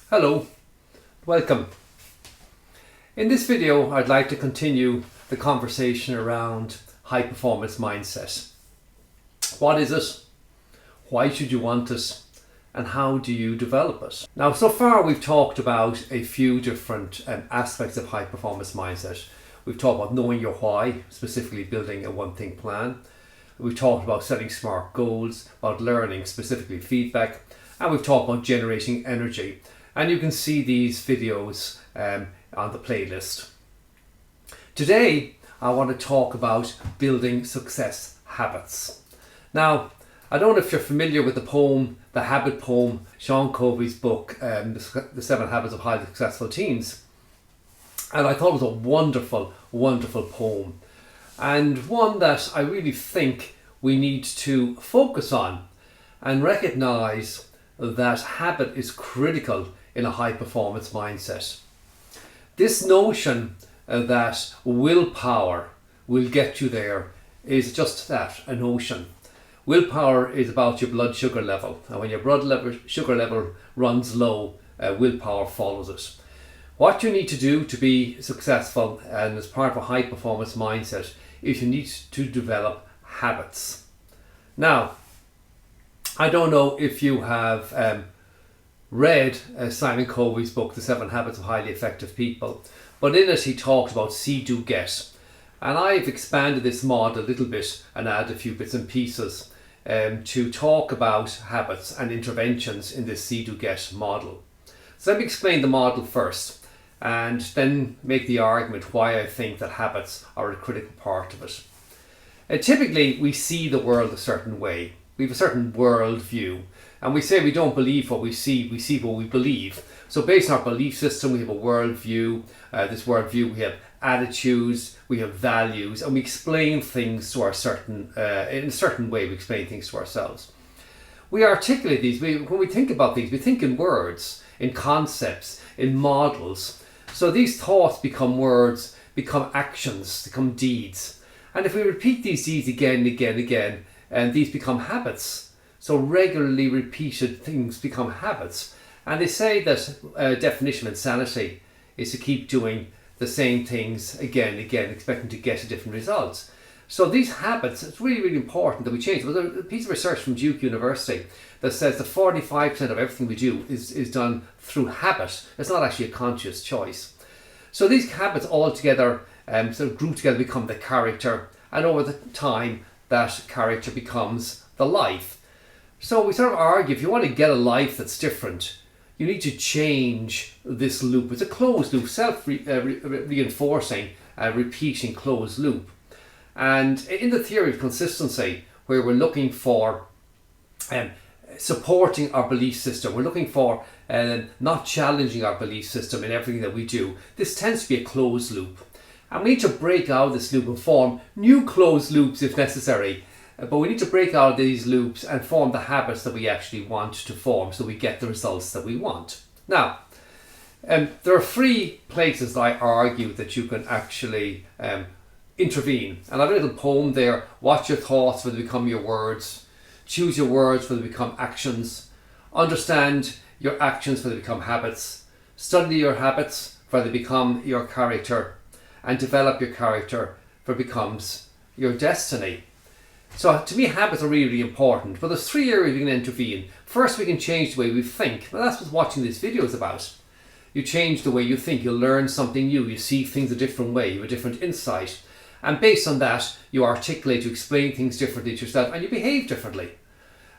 Hello, welcome. In this video, I'd like to continue the conversation around high performance mindset. What is it? Why should you want it? And how do you develop it? Now, so far we've talked about a few different aspects of high performance mindset. We've talked about knowing your why, specifically building a one thing plan. We've talked about setting smart goals, about learning, specifically feedback, and we've talked about generating energy. And you can see these videos on the playlist. Today, I want to talk about building success habits. Now, I don't know if you're familiar with the poem, the Habit poem, Sean Covey's book, The 7 Habits of Highly Successful Teens. And I thought it was a wonderful, wonderful poem. And one that I really think we need to focus on and recognize that habit is critical in a high performance mindset. This notion that willpower will get you there is just that, a notion. Willpower is about your blood sugar level, and when your sugar level runs low, willpower follows it. What you need to do to be successful and as part of a high performance mindset is you need to develop habits. Now, I don't know if you have read Simon Covey's book, The 7 Habits of Highly Effective People, but in it he talks about see, do, get. And I've expanded this model a little bit and added a few bits and pieces to talk about habits and interventions in this see, do, get model. So let me explain the model first and then make the argument why I think that habits are a critical part of it. Typically, we see the world a certain way. We have a certain world view, and we say we don't believe what we see what we believe. So based on our belief system, we have a world view. This world view, we have attitudes, we have values, and we explain things to in a certain way. We explain things to ourselves. We articulate these. When we think about these, we think in words, in concepts, in models. So these thoughts become words, become actions, become deeds. And if we repeat these deeds again and again and again, and these become habits. So regularly repeated things become habits. And they say that definition of insanity is to keep doing the same things again and again, expecting to get a different result. So these habits, it's really, really important that we change. There's a piece of research from Duke University that says that 45% of everything we do is done through habit. It's not actually a conscious choice. So these habits all together, sort of group together, become the character, and over the time, that character becomes the life. So we sort of argue, if you want to get a life that's different, you need to change this loop. It's a closed loop, self-reinforcing, repeating closed loop. And in the theory of consistency, where we're looking for supporting our belief system, we're looking for not challenging our belief system in everything that we do, this tends to be a closed loop. And we need to break out of this loop and form new closed loops if necessary. But we need to break out of these loops and form the habits that we actually want to form so we get the results that we want. Now, there are 3 places that I argue that you can actually intervene. And I have a little poem there. Watch your thoughts for they become your words. Choose your words for they become actions. Understand your actions for they become habits. Study your habits for they become your character. And develop your character for it becomes your destiny. So to me, habits are really, really important. But there's 3 areas we can intervene. First, we can change the way we think. Well, that's what watching this video is about. You change the way you think. You learn something new. You see things a different way. You have a different insight. And based on that, you articulate, you explain things differently to yourself, and you behave differently.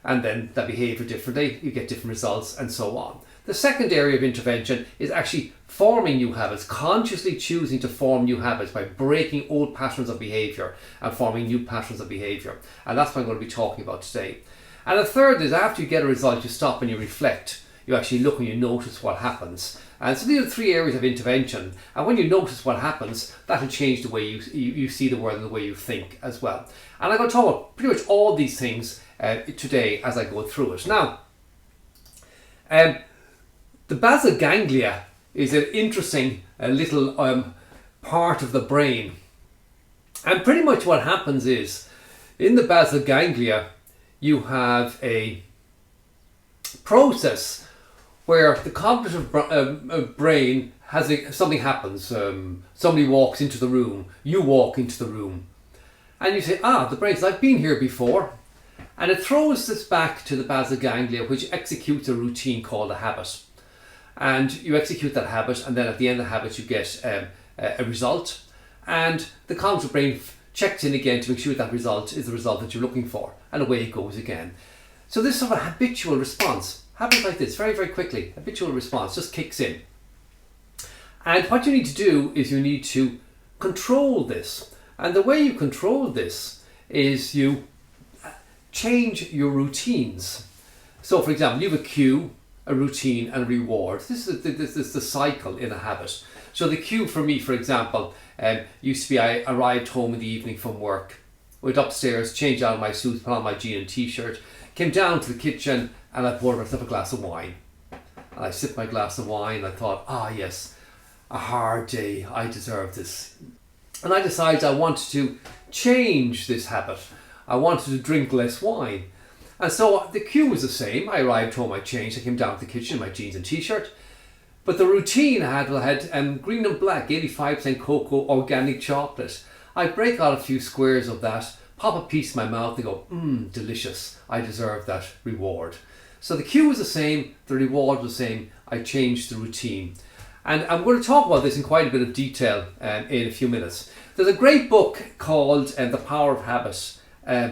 And then that behavior differently, you get different results, and so on. The second area of intervention is actually forming new habits, consciously choosing to form new habits by breaking old patterns of behavior and forming new patterns of behavior. And that's what I'm going to be talking about today. And the third is after you get a result, you stop and you reflect. You actually look and you notice what happens. And so these are 3 areas of intervention. And when you notice what happens, that'll change the way you see the world and the way you think as well. And I'm going to talk about pretty much all these things today as I go through it. Now, the basal ganglia is an interesting little part of the brain. And pretty much what happens is, in the basal ganglia, you have a process where the cognitive brain something happens. Somebody walks into the room, you walk into the room, and you say, the brain's, I've been here before. And it throws this back to the basal ganglia, which executes a routine called a habit. And you execute that habit, and then at the end of the habit you get a result. And the cognitive brain checks in again to make sure that result is the result that you're looking for. And away it goes again. So this is sort of a habitual response. Happens like this, very, very quickly. Habitual response just kicks in. And what you need to do is you need to control this. And the way you control this is you change your routines. So for example, you have a cue, a routine and a reward. This is the cycle in a habit. So the cue for me, for example, used to be I arrived home in the evening from work, went upstairs, changed out of my suit, put on my jean and t-shirt, came down to the kitchen and I poured myself a glass of wine. And I sipped my glass of wine and I thought, yes, a hard day, I deserve this. And I decided I wanted to change this habit. I wanted to drink less wine. And so the cue was the same. I arrived home, I changed, I came down to the kitchen in my jeans and t-shirt. But the routine I had green and black, 85% cocoa, organic chocolate. I break out a few squares of that, pop a piece in my mouth and go, delicious, I deserve that reward. So the cue was the same, the reward was the same, I changed the routine. And I'm going to talk about this in quite a bit of detail in a few minutes. There's a great book called The Power of Habit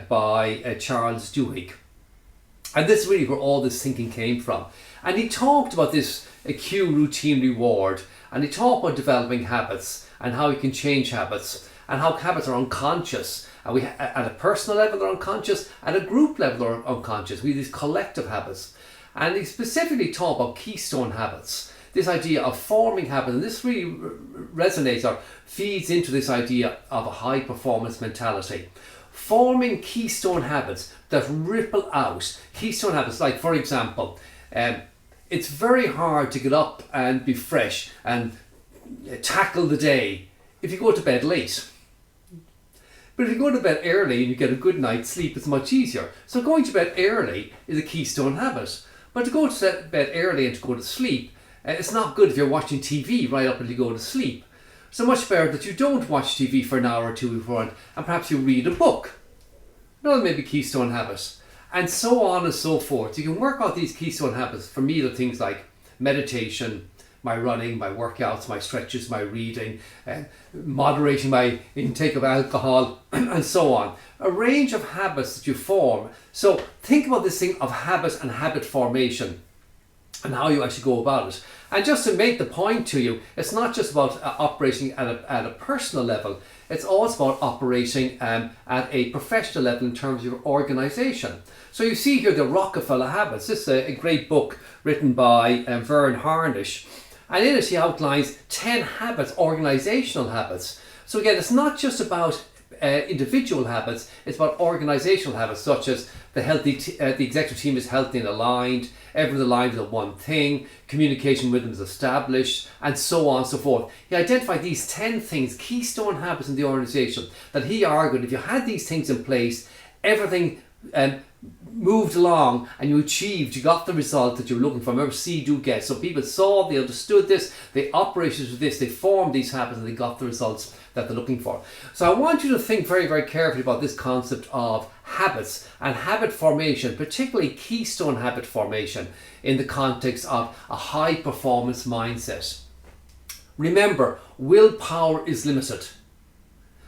by Charles Duhigg. And this is really where all this thinking came from. And he talked about this cue, routine, reward. And he talked about developing habits and how you can change habits and how habits are unconscious. And at a personal level they're unconscious, at a group level they're unconscious. We have these collective habits. And he specifically talked about keystone habits. This idea of forming habits, and this really resonates or feeds into this idea of a high performance mentality. Forming keystone habits that ripple out. Keystone habits, like for example, it's very hard to get up and be fresh and tackle the day if you go to bed late. But if you go to bed early and you get a good night's sleep, it's much easier. So going to bed early is a keystone habit. But to go to bed early and to go to sleep, it's not good if you're watching TV right up until you go to sleep. So much better that you don't watch TV for an hour or two beforehand, and perhaps you read a book. Another maybe keystone habit. And so on and so forth. You can work out these keystone habits. For me, they're things like meditation, my running, my workouts, my stretches, my reading, moderating my intake of alcohol, and so on. A range of habits that you form. So think about this thing of habit and habit formation and how you actually go about it. And just to make the point to you, it's not just about operating at a personal level, it's also about operating at a professional level in terms of your organisation. So you see here the Rockefeller Habits. This is a great book written by Vern Harnish. And in it he outlines 10 habits, organisational habits. So again, it's not just about individual habits, it's about organisational habits, such as the executive team is healthy and aligned, everyone's aligned with one thing, communication rhythm is established, and so on and so forth. He identified these 10 things, keystone habits in the organisation, that he argued if you had these things in place, everything moved along and you got the result that you were looking for. Remember, see, do, get. So people saw, they understood this, they operated with this, they formed these habits and they got the results that they're looking for. So I want you to think very, very carefully about this concept of habits and habit formation, particularly keystone habit formation in the context of a high performance mindset. Remember, willpower is limited.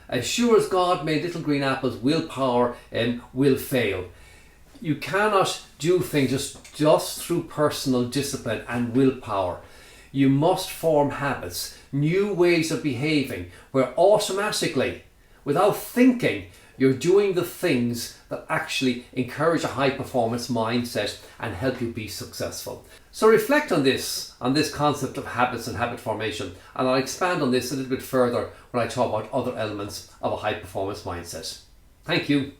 As sure as God made little green apples, willpower will fail. You cannot do things just through personal discipline and willpower. You must form habits, new ways of behaving, where automatically, without thinking, you're doing the things that actually encourage a high performance mindset and help you be successful. So reflect on this concept of habits and habit formation, and I'll expand on this a little bit further when I talk about other elements of a high performance mindset. Thank you.